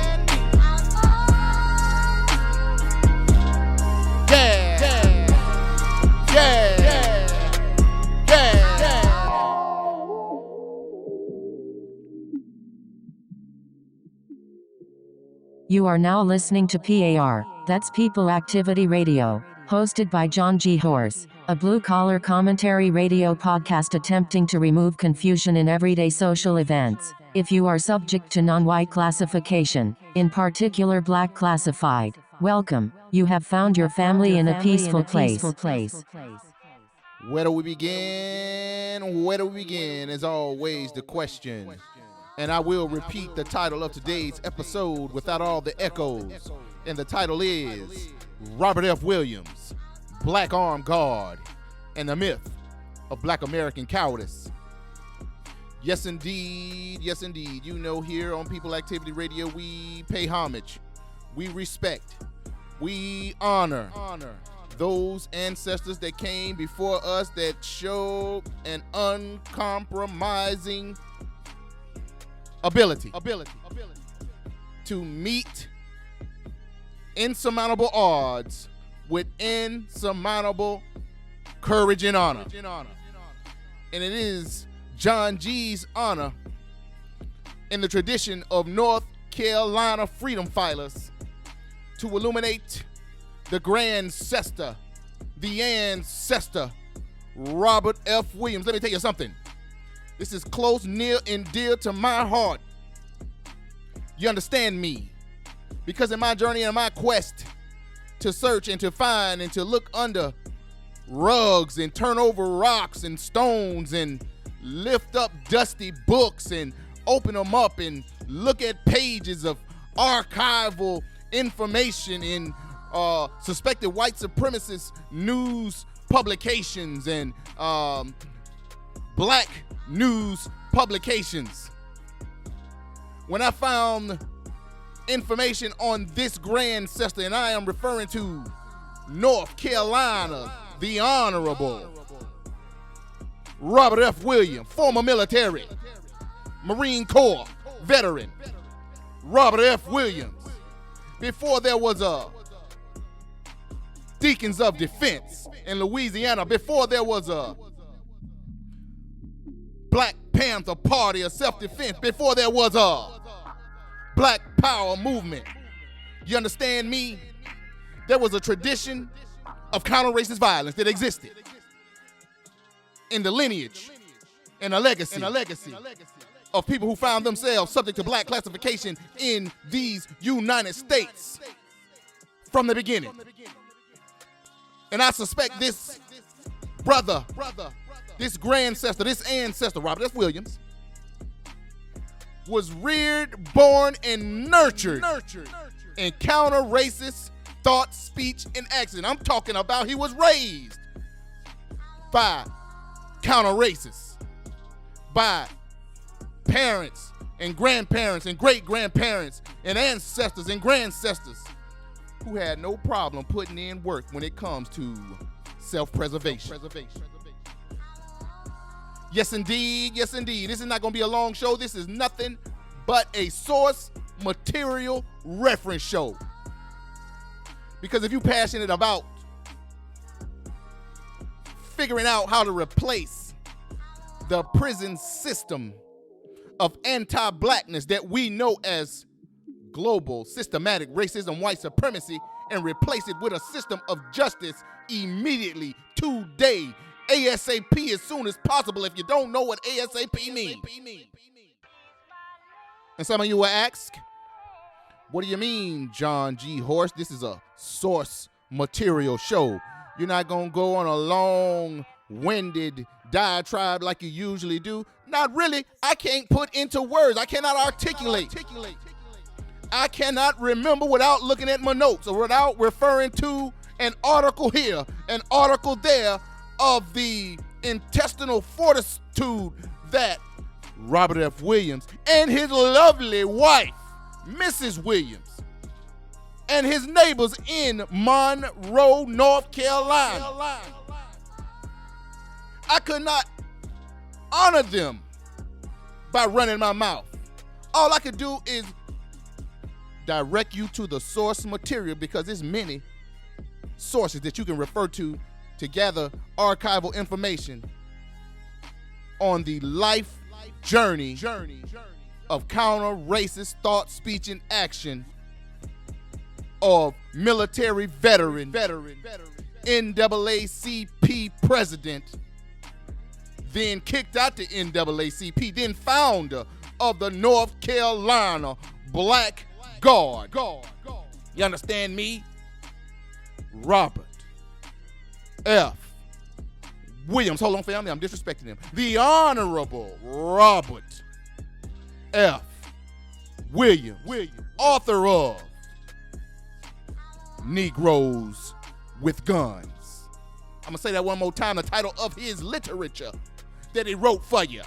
You are now listening to P.A.R., that's People Activity Radio, hosted by John G. Horse, a blue-collar commentary radio podcast attempting to remove confusion in everyday social events. If you are subject to non-white classification, in particular black classified, welcome, you have found your family in a peaceful place. Where do we begin? Where do we begin is always the question. And I will repeat the title of today's episode without all the echoes. And the title is Robert F. Williams, Black Armed Guard, and the Myth of Black American Cowardice. Yes, indeed. Yes, indeed. You know, here on People Activity Radio, we pay homage, we respect, we honor those ancestors that came before us that showed an uncompromising ability to meet insurmountable odds with insurmountable courage and honor. And it is John G's honor in the tradition of North Carolina freedom fighters to illuminate the grand ancestor, Robert F. Williams. Let me tell you something. This is close, near, and dear to my heart. You understand me? Because in my journey and my quest to search and to find and to look under rugs and turn over rocks and stones and lift up dusty books and open them up and look at pages of archival information in suspected white supremacist news publications and black news publications. When I found information on this grand ancestor, and I am referring to North Carolina, the Honorable Robert F. Williams, former military, Marine Corps veteran, Robert F. Williams. Before there was a Deacons of Defense in Louisiana, before there was a Black Panther Party of self-defense, before there was a Black Power movement. You understand me? There was a tradition of counter-racist violence that existed in the lineage and a legacy of people who found themselves subject to black classification in these United States from the beginning. And I suspect this brother, this grandcestor, this ancestor, Robert F. Williams, was reared, born, and nurtured in counter-racist thought, speech, and action. I'm talking about he was raised by counter-racists, by parents and grandparents and great-grandparents and ancestors and grandcestors who had no problem putting in work when it comes to self-preservation. Yes, indeed. Yes, indeed. This is not going to be a long show. This is nothing but a source material reference show. Because if you're passionate about figuring out how to replace the prison system of anti-blackness that we know as global systematic racism, white supremacy, and replace it with a system of justice immediately, today, ASAP, as soon as possible. If you don't know what ASAP means. And some of you will ask, what do you mean, John G. Horse? This is a source material show. You're not going to go on a long-winded diatribe like you usually do. Not really. I can't put into words. I cannot articulate. I cannot remember without looking at my notes or without referring to an article here, an article there of the intestinal fortitude that Robert F. Williams and his lovely wife, Mrs. Williams, and his neighbors in Monroe, North Carolina. I could not honor them by running my mouth. All I could do is direct you to the source material, because there's many sources that you can refer to gather archival information on the life journey of counter-racist thought, speech, and action of military veteran NAACP president, then kicked out the NAACP, then founder of the North Carolina Black Guard. You understand me? Robert F. Williams. Hold on, family. I'm disrespecting him. The Honorable Robert F. Williams, author of Negroes with Guns. I'm going to say that one more time. The title of his literature that he wrote for you.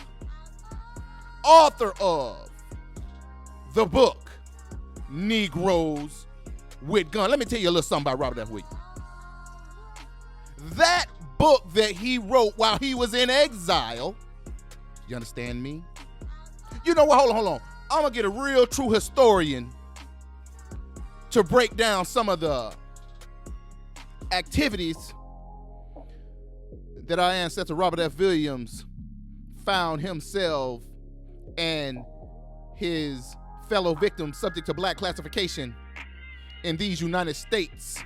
Author of the book Negroes with Guns. Let me tell you a little something about Robert F. Williams. That book that he wrote while he was in exile, you understand me? You know what? Hold on. I'm going to get a real true historian to break down some of the activities that our ancestor Robert F. Williams found himself and his fellow victims subject to black classification in these United States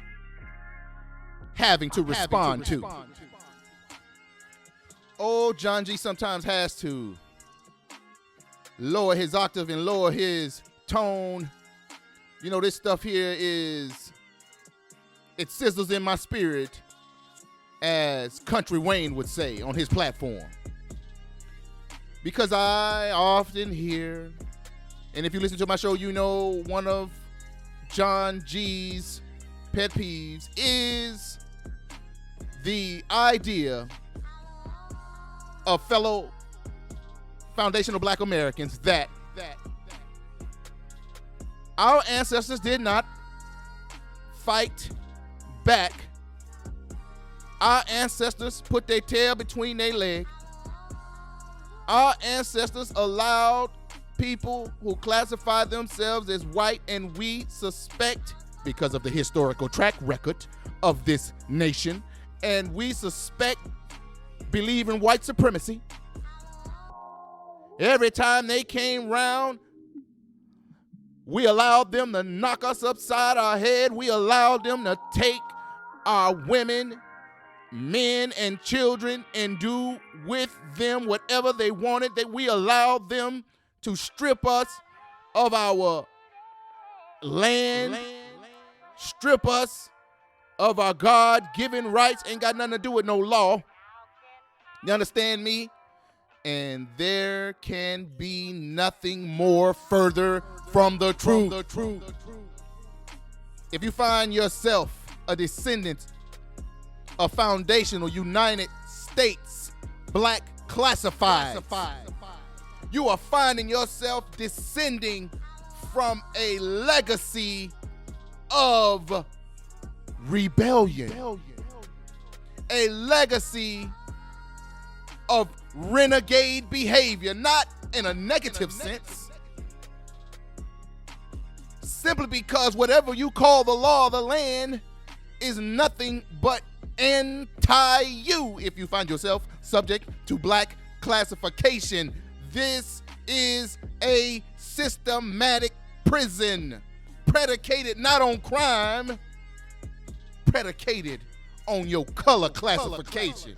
having to respond to. Oh, John G. sometimes has to lower his octave and lower his tone. You know, this stuff here it sizzles in my spirit, as Country Wayne would say on his platform. Because I often hear, and if you listen to my show, you know one of John G's pet peeves is the idea of fellow foundational black Americans that our ancestors did not fight back. Our ancestors put their tail between their legs. Our ancestors allowed people who classify themselves as white, and we suspect, because of the historical track record of this nation, and we suspect, believe in white supremacy. Every time they came round, we allowed them to knock us upside our head. We allowed them to take our women, men, and children and do with them whatever they wanted. That we allowed them to strip us of our land, strip us of our God-given rights. Ain't got nothing to do with no law. You understand me? And there can be nothing more further from the truth. If you find yourself a descendant of foundational United States black classified, you are finding yourself descending from a legacy of rebellion, a legacy of renegade behavior, not in a negative sense, simply because whatever you call the law of the land is nothing but anti-you if you find yourself subject to black classification. This is a systematic prison predicated not on crime, predicated on your color classification.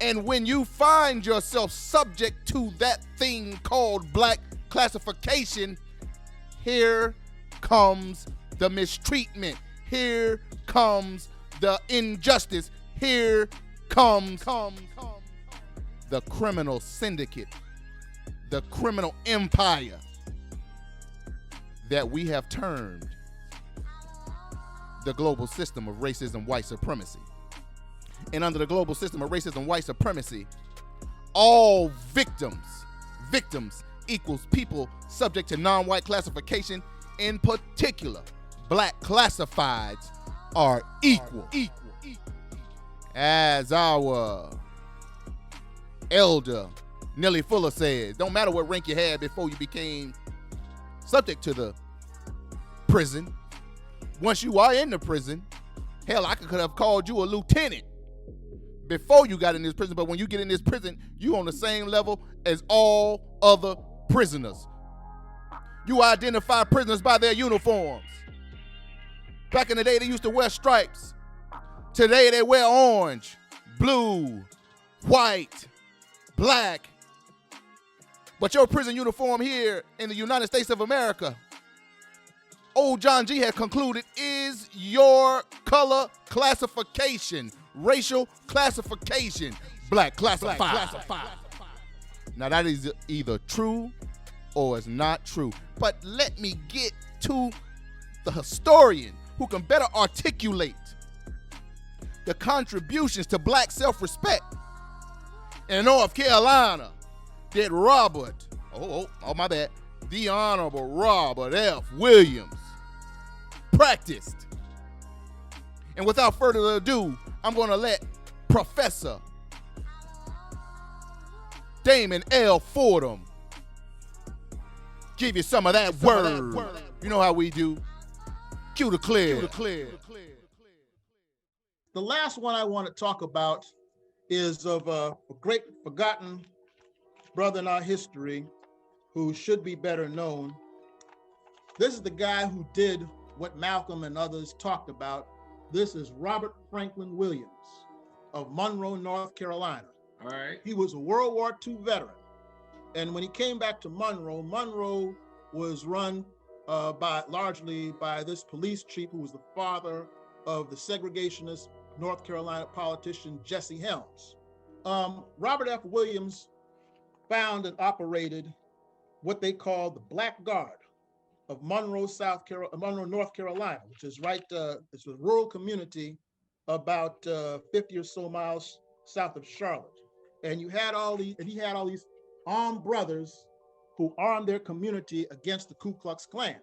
And when you find yourself subject to that thing called black classification, here comes the mistreatment. Here comes the injustice. Here comes the criminal syndicate, the criminal empire that we have termed the global system of racism, white supremacy. And under the global system of racism, white supremacy, all victims equals people subject to non-white classification. In particular, black classifieds are equal. As our elder Neely Fuller says, don't matter what rank you had before you became subject to the prison. Once you are in the prison, hell, I could have called you a lieutenant before you got in this prison, but when you get in this prison, you on the same level as all other prisoners. You identify prisoners by their uniforms. Back in the day, they used to wear stripes. Today, they wear orange, blue, white, black. But your prison uniform here in the United States of America, old John G had concluded, is your color classification, racial classification, black classified. Now that is either true or it's not true. But let me get to the historian who can better articulate the contributions to black self-respect. In North Carolina, that the Honorable Robert F. Williams practiced. And without further ado, I'm going to let Professor Damon L. Fordham give you some of that word. You know how we do. Cue the clear. The last one I want to talk about is of a great forgotten brother in our history who should be better known. This is the guy who did what Malcolm and others talked about. This is Robert Franklin Williams of Monroe, North Carolina. All right. He was a World War II veteran. And when he came back to Monroe, Monroe was run largely by this police chief who was the father of the segregationist North Carolina politician Jesse Helms. Robert F. Williams found and operated what they call the Black Guard of Monroe, North Carolina, which is it's a rural community about 50 or so miles south of Charlotte. And he had all these armed brothers who armed their community against the Ku Klux Klan.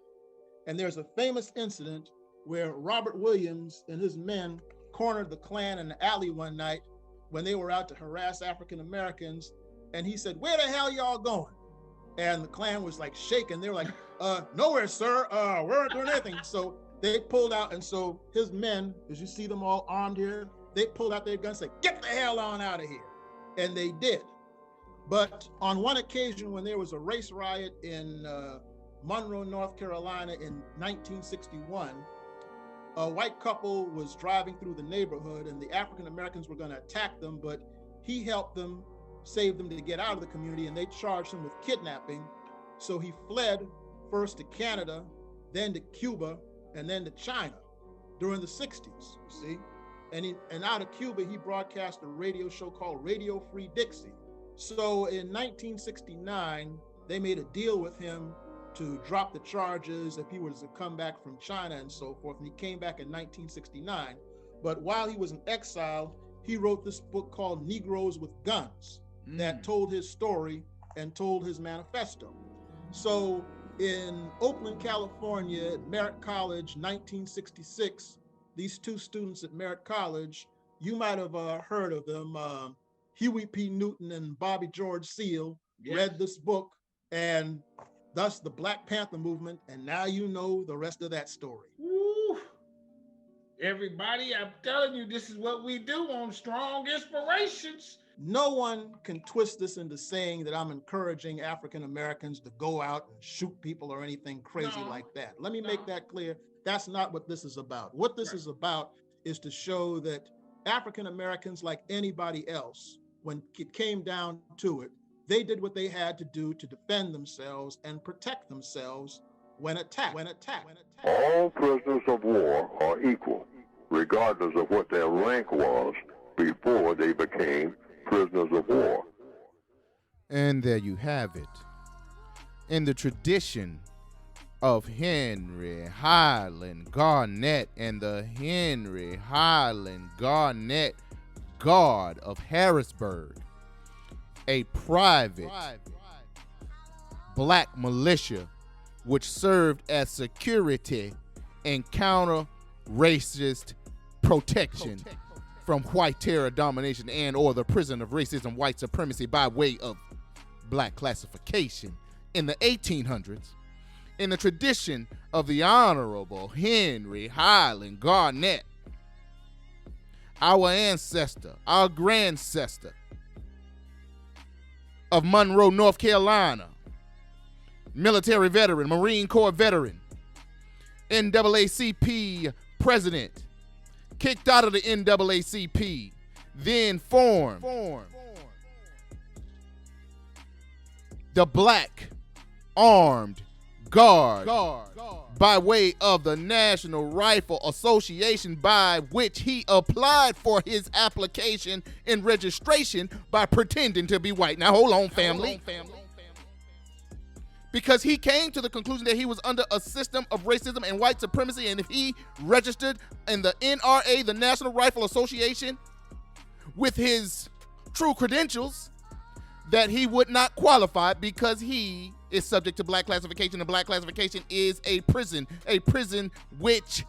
And there's a famous incident where Robert Williams and his men cornered the Klan in the alley one night when they were out to harass African Americans. And he said, "Where the hell y'all going?" And the Klan was like shaking. They were like, "Nowhere, sir. We aren't doing anything." So they pulled out. And so his men, as you see them all armed here, they pulled out their guns and said, "Get the hell on out of here." And they did. But on one occasion when there was a race riot in Monroe, North Carolina in 1961, a white couple was driving through the neighborhood and the African Americans were going to attack them, but he helped them, saved them to get out of the community, and they charged him with kidnapping. So he fled first to Canada, then to Cuba, and then to China during the 60s, you see? And out of Cuba, he broadcast a radio show called Radio Free Dixie. So in 1969, they made a deal with him to drop the charges if he was to come back from China and so forth. And he came back in 1969. But while he was in exile, he wrote this book called Negroes with Guns that told his story and told his manifesto. So in Oakland, California, at Merritt College, 1966, these two students at Merritt College, you might have heard of them, Huey P. Newton and Bobby George Seal, read this book, and thus the Black Panther movement, and now you know the rest of that story. Woo. Everybody, I'm telling you, this is what we do on Strong Inspirations. No one can twist this into saying that I'm encouraging African Americans to go out and shoot people or anything crazy like that. Let me make that clear. That's not what this is about. What this is about is to show that African Americans, like anybody else, when it came down to it, they did what they had to do to defend themselves and protect themselves when attacked. All prisoners of war are equal, regardless of what their rank was before they became prisoners of war. And there you have it. In the tradition of Henry Highland Garnett and the Henry Highland Garnett Guard of Harrisburg, a private black militia which served as security and counter-racist protection from white terror domination and or the prison of racism, white supremacy by way of black classification in the 1800s. In the tradition of the Honorable Henry Highland Garnett, our ancestor, our grandcestor of Monroe, North Carolina, military veteran, Marine Corps veteran, NAACP president, kicked out of the NAACP, then formed the Black Armed Guard by way of the National Rifle Association, by which he applied for his application and registration by pretending to be white. Now hold on, family. Because he came to the conclusion that he was under a system of racism and white supremacy, and if he registered in the NRA, the National Rifle Association, with his true credentials, that he would not qualify because he is subject to black classification, and black classification is a prison which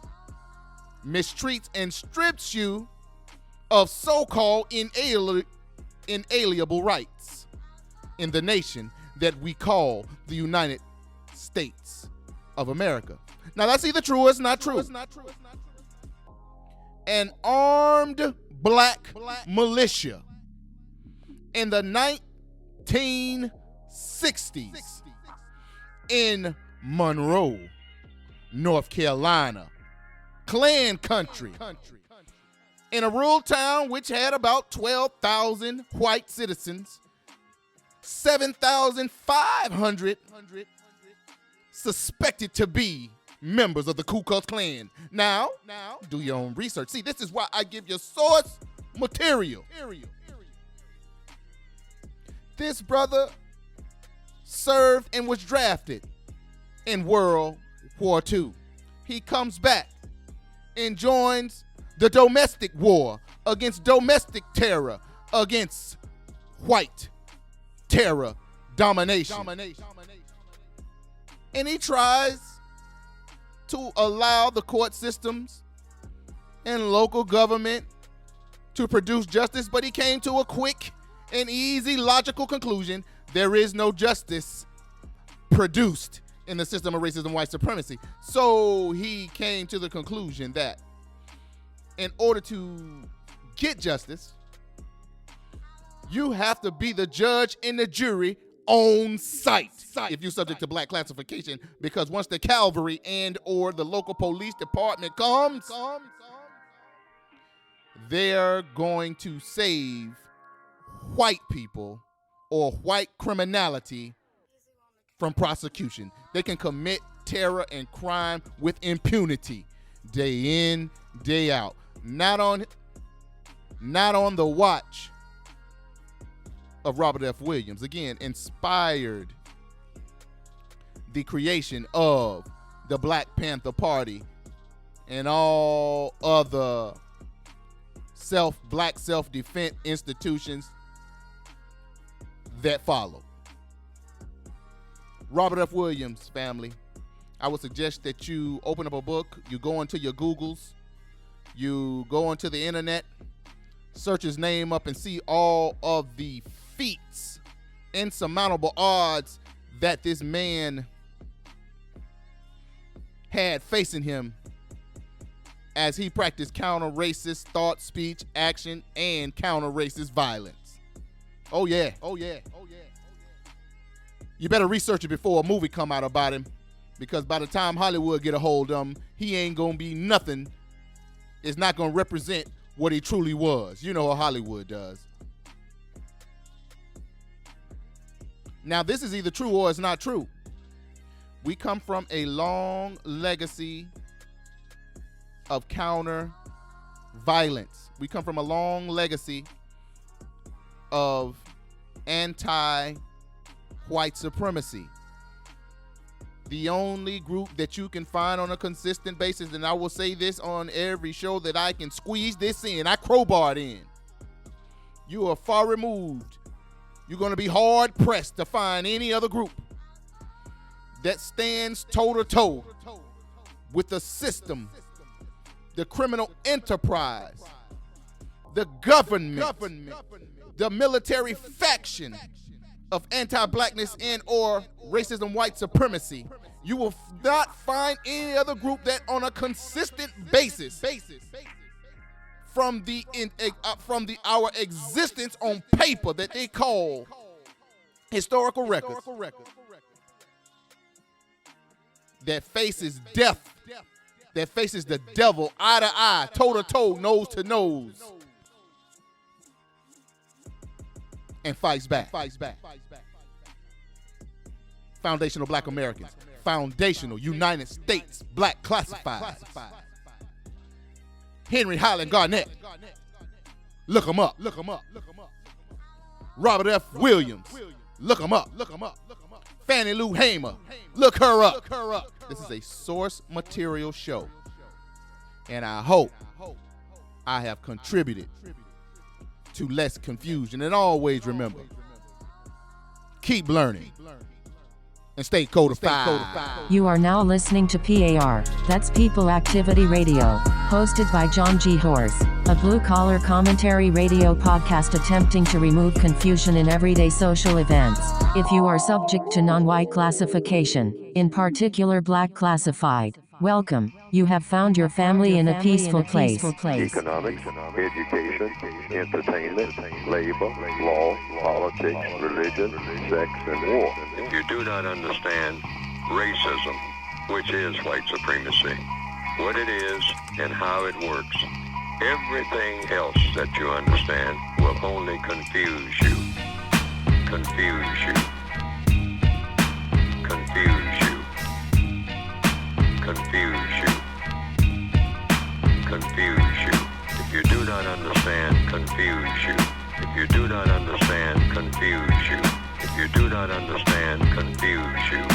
mistreats and strips you of so-called inalienable rights in the nation that we call the United States of America. Now that's either true or it's not true. An armed black militia in the 1960s in Monroe, North Carolina, Klan country, in a rural town which had about 12,000 white citizens, 7,500 suspected to be members of the Ku Klux Klan. Now, do your own research. See, this is why I give you source material. This brother served and was drafted in World War II. He comes back and joins the domestic war against domestic terror, against white terror domination. And he tries to allow the court systems and local government to produce justice, but he came to a quick and easy logical conclusion: there is no justice produced in the system of racism, white supremacy. So he came to the conclusion that in order to get justice, you have to be the judge and the jury on site if you're subject to black classification, because once the cavalry and or the local police department comes, they're going to save white people or white criminality from prosecution. They can commit terror and crime with impunity, day in, day out. Not on the watch of Robert F. Williams. Again, inspired the creation of the Black Panther Party and all other black self-defense institutions that follow. Robert F. Williams, family, I would suggest that you open up a book, you go into your Googles, you go onto the internet, search his name up and see all of the feats, insurmountable odds that this man had facing him as he practiced counter-racist thought, speech, action, and counter-racist violence. Oh yeah. You better research it before a movie come out about him, because by the time Hollywood get a hold of him, he ain't gonna be nothing. It's not gonna represent what he truly was. You know how Hollywood does. Now, this is either true or it's not true. We come from a long legacy of counter-violence. We come from a long legacy of anti-white supremacy. The only group that you can find on a consistent basis, and I will say this on every show that I can squeeze this in, I crowbarred in. You are far removed. You're going to be hard-pressed to find any other group that stands toe-to-toe with the system, the criminal enterprise, the government, the military faction of anti-blackness and or racism, white supremacy. You will not find any other group that on a consistent basis from our existence on paper that they call historical records that faces death, that faces the devil eye to eye, toe to toe, nose to nose, and fights back. Foundational Black Americans, foundational United States Black Classifieds, Henry Highland Garnett, look them up. Robert F. Williams, look them up. Fannie Lou Hamer, look her up. This is a source material show, and I hope I have contributed to less confusion. And always remember, keep learning and stay codified. You are now listening to P.A.R. That's People Activity Radio, hosted by John G. Horse, a blue-collar commentary radio podcast attempting to remove confusion in everyday social events. If you are subject to non-white classification, in particular black classified, welcome. You have found your family in a peaceful place. Economics, education, entertainment, labor, law, politics, religion, sex, and war. If you do not understand racism, which is white supremacy, what it is and how it works, everything else that you understand will only confuse you. Confuse you. Confuse you. Confuse you. Confuse you. If you do not understand, confuse you. If you do not understand, confuse you. If you do not understand, confuse you.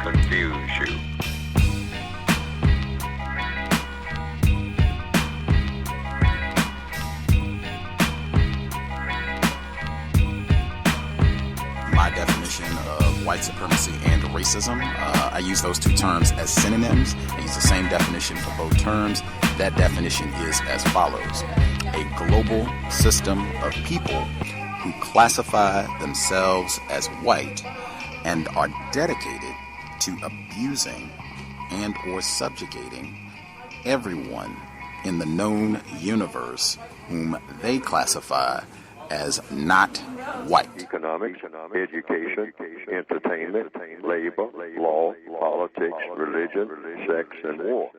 Confuse you. My definition of white supremacy and racism, I use those two terms as synonyms. I use the same definition for both terms. That definition is as follows: a global system of people who classify themselves as white and are dedicated to abusing and or subjugating everyone in the known universe whom they classify as not white. Economics, education, entertainment, labor, law, politics, religion, sex, and war.